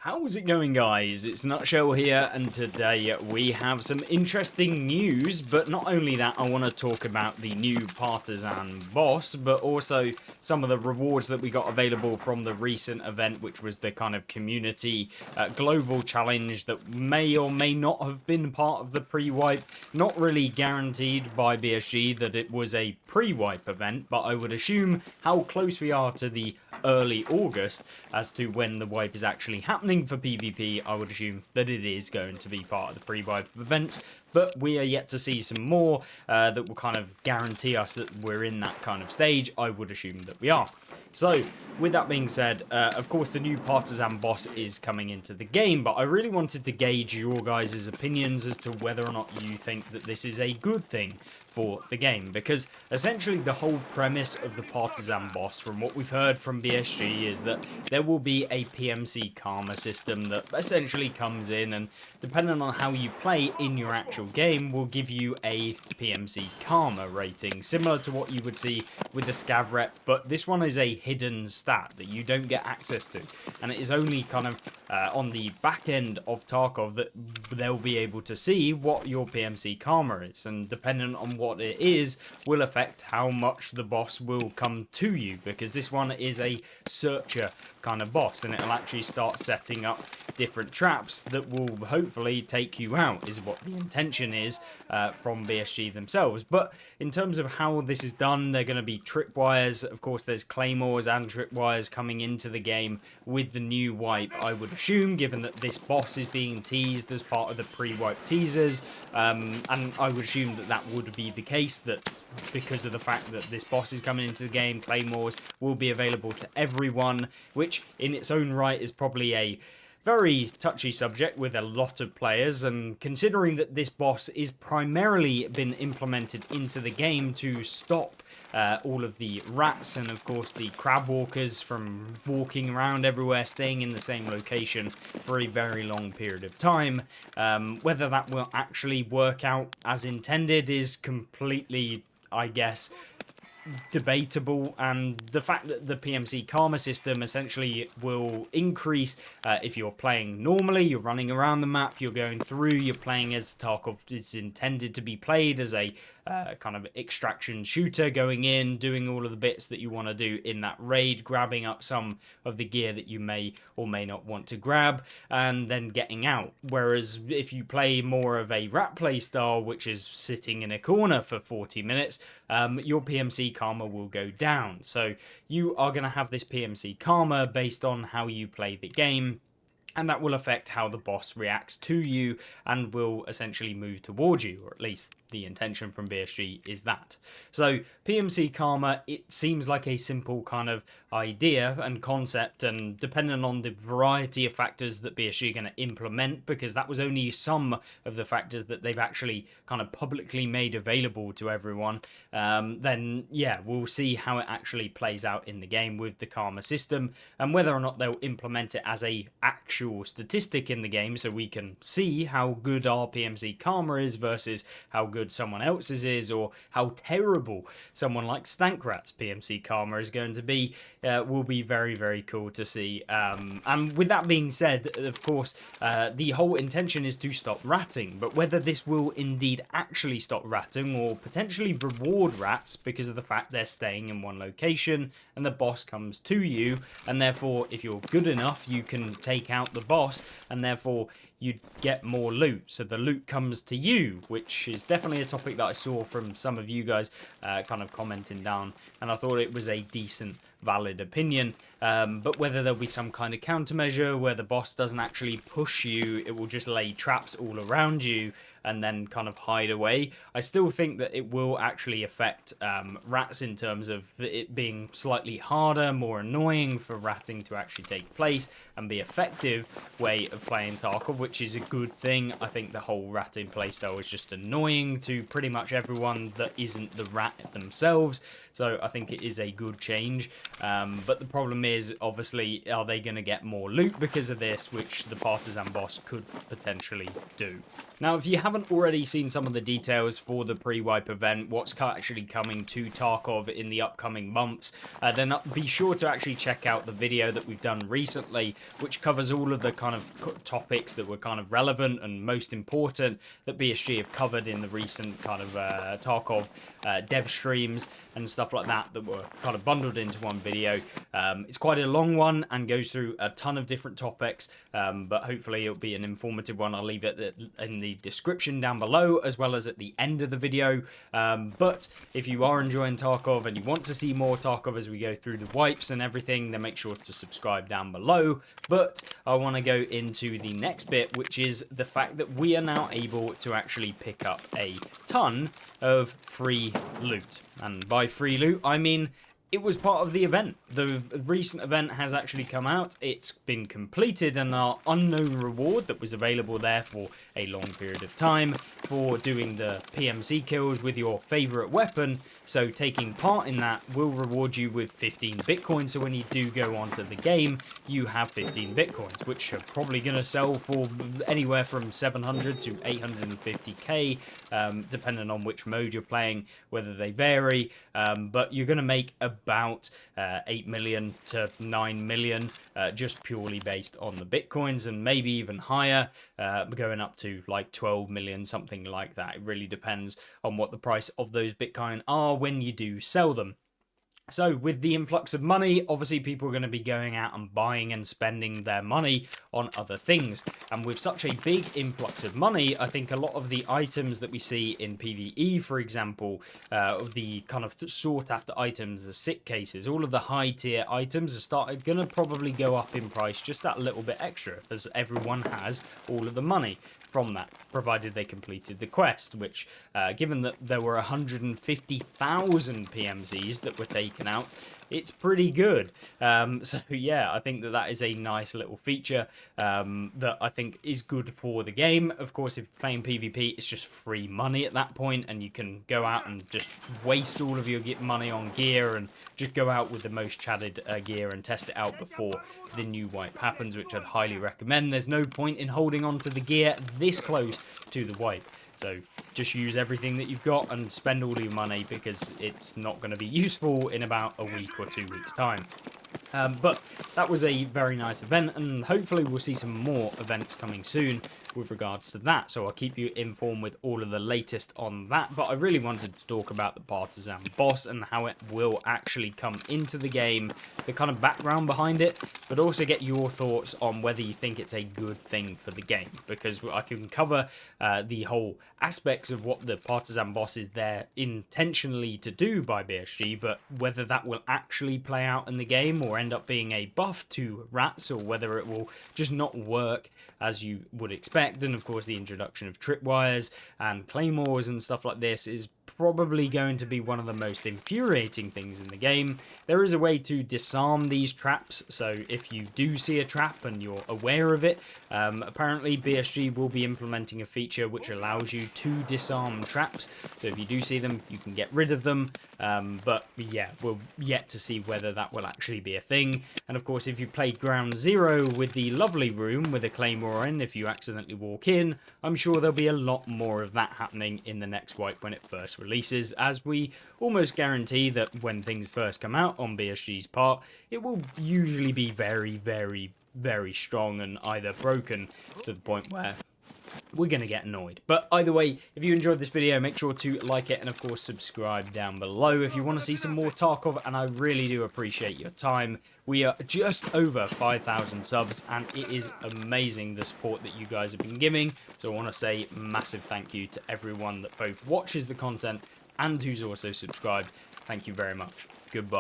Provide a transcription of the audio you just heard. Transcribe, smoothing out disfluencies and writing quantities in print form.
How's it going, guys? It's Nutshell here, and today we have some interesting news. But not only that, I want to talk about the new Partisan boss, but also some of the rewards that we got available from the recent event, which was the kind of community global challenge that may or may not have been part of the pre-wipe. Not really guaranteed by BSG that it was a pre-wipe event, but I would assume how close we are to the early August as to when the wipe is actually happening for PvP, I would assume that it is going to be part of the pre-wipe events, but we are yet to see some more that will kind of guarantee us that we're in that kind of stage. I would assume that we are. So, with that being said, of course the new Partisan boss is coming into the game, but I really wanted to gauge your guys' opinions as to whether or not you think that this is a good thing for the game, because essentially the whole premise of the Partisan boss, from what we've heard from BSG, is that there will be a PMC karma system that essentially comes in and, depending on how you play in your actual game, will give you a PMC karma rating, similar to what you would see with the scav rep, but this one is a hidden stat that you don't get access to, and it is only kind of on the back end of Tarkov that they'll be able to see what your PMC karma is, and depending on what it is will affect how much the boss will come to you, because this one is a searcher kind of boss, and it'll actually start setting up different traps that will hopefully take you out, is what the intention is from BSG themselves. But in terms of how this is done, they're going to be tripwires. Of course, there's claymores and tripwires coming into the game with the new wipe, I would assume, given that this boss is being teased as part of the pre-wipe teasers, and I would assume that that would be the case, that because of the fact that this boss is coming into the game, claymores will be available to everyone, which in its own right is probably a very touchy subject with a lot of players, and considering that this boss is primarily been implemented into the game to stop all of the rats and of course the crab walkers from walking around everywhere, staying in the same location for a very long period of time, whether that will actually work out as intended is completely, I guess, debatable. And the fact that the PMC karma system essentially will increase if you're playing normally, you're running around the map, you're going through, you're playing as Tarkov is intended to be played, as a kind of extraction shooter, going in, doing all of the bits that you want to do in that raid, grabbing up some of the gear that you may or may not want to grab, and then getting out. Whereas if you play more of a rat play style, which is sitting in a corner for 40 minutes, your PMC karma will go down. So you are going to have this PMC karma based on how you play the game, and that will affect how the boss reacts to you and will essentially move towards you, or at least the intention from BSG is that. So PMC karma, it seems like a simple kind of idea and concept, and depending on the variety of factors that BSG are going to implement, because that was only some of the factors that they've actually kind of publicly made available to everyone, then yeah, we'll see how it actually plays out in the game with the karma system, and whether or not they'll implement it as a actual statistic in the game, so we can see how good our PMC karma is versus how good someone else's is, or how terrible someone like Stankrat's PMC karma is going to be, will be very, very cool to see. And with that being said, of course, the whole intention is to stop ratting, but whether this will indeed actually stop ratting or potentially reward rats because of the fact they're staying in one location and the boss comes to you, and therefore if you're good enough you can take out the boss, and therefore you'd get more loot, so the loot comes to you, which is definitely a topic that I saw from some of you guys kind of commenting down, and I thought it was a decent, valid opinion. But whether there'll be some kind of countermeasure where the boss doesn't actually push you, it will just lay traps all around you and then kind of hide away, I still think that it will actually affect rats in terms of it being slightly harder, more annoying for ratting to actually take place and be effective way of playing Tarkov, which is a good thing. I think the whole ratting playstyle is just annoying to pretty much everyone that isn't the rat themselves, so I think it is a good change. But the problem is, obviously, are they going to get more loot because of this, which the Partisan boss could potentially do. Now, if you have haven't already seen some of the details for the pre-wipe event, what's actually coming to Tarkov in the upcoming months, then be sure to actually check out the video that we've done recently, which covers all of the kind of topics that were kind of relevant and most important that BSG have covered in the recent kind of Tarkov dev streams and stuff like that were kind of bundled into one video. It's quite a long one and goes through a ton of different topics, but hopefully it'll be an informative one. I'll leave it in the description down below as well as at the end of the video. But if you are enjoying Tarkov and you want to see more Tarkov as we go through the wipes and everything, then make sure to subscribe down below. But I want to go into the next bit, which is the fact that we are now able to actually pick up a ton of free loot. And by free loot, I mean it was part of the event. The recent event has actually come out. It's been completed, and our unknown reward that was available there for a long period of time for doing the PMC kills with your favorite weapon. So taking part in that will reward you with 15 Bitcoin. So when you do go onto the game, you have 15 Bitcoins, which are probably going to sell for anywhere from 700 to 850k, depending on which mode you're playing, whether they vary. But you're going to make about 8 million to 9 million just purely based on the Bitcoins, and maybe even higher, going up to like 12 million, something like that. It really depends on what the price of those Bitcoin are when you do sell them. So with the influx of money, obviously people are going to be going out and buying and spending their money on other things. And with such a big influx of money, I think a lot of the items that we see in PvE, for example, the kind of sought after items, the sick cases, all of the high tier items are going to probably go up in price just that little bit extra, as everyone has all of the money from that, provided they completed the quest, which, given that there were 150,000 PMCs that were taken out, it's pretty good. So yeah, I think that is a nice little feature that I think is good for the game. Of course, if you're playing PvP, it's just free money at that point, and you can go out and just waste all of your money on gear and just go out with the most chatted gear and test it out before the new wipe happens, which I'd highly recommend. There's no point in holding on to the gear this close to the wipe. So just use everything that you've got and spend all your money, because it's not going to be useful in about a week or 2 weeks' time. But that was a very nice event, and hopefully we'll see some more events coming soon with regards to that. So I'll keep you informed with all of the latest on that. But I really wanted to talk about the Partisan boss and how it will actually come into the game, the kind of background behind it, but also get your thoughts on whether you think it's a good thing for the game, because I can cover the whole aspects of what the Partisan boss is there intentionally to do by BSG, but whether that will actually play out in the game or end up being a buff to rats, or whether it will just not work as you would expect. And of course the introduction of tripwires and claymores and stuff like this is probably going to be one of the most infuriating things in the game. There is a way to disarm these traps, so if you do see a trap and you're aware of it, apparently BSG will be implementing a feature which allows you to disarm traps. So if you do see them, you can get rid of them, but yeah, we're yet to see whether that will actually be a thing. And of course, if you played Ground Zero with the lovely room with a claymore in, if you accidentally walk in, I'm sure there'll be a lot more of that happening in the next wipe when it first releases, as we almost guarantee that when things first come out on BSG's part, it will usually be very, very, very strong and either broken to the point where we're going to get annoyed. But either way, if you enjoyed this video, make sure to like it and of course subscribe down below if you want to see some more Tarkov, and I really do appreciate your time. We are just over 5,000 subs and it is amazing the support that you guys have been giving, so I want to say massive thank you to everyone that both watches the content and who's also subscribed. Thank you very much. Goodbye.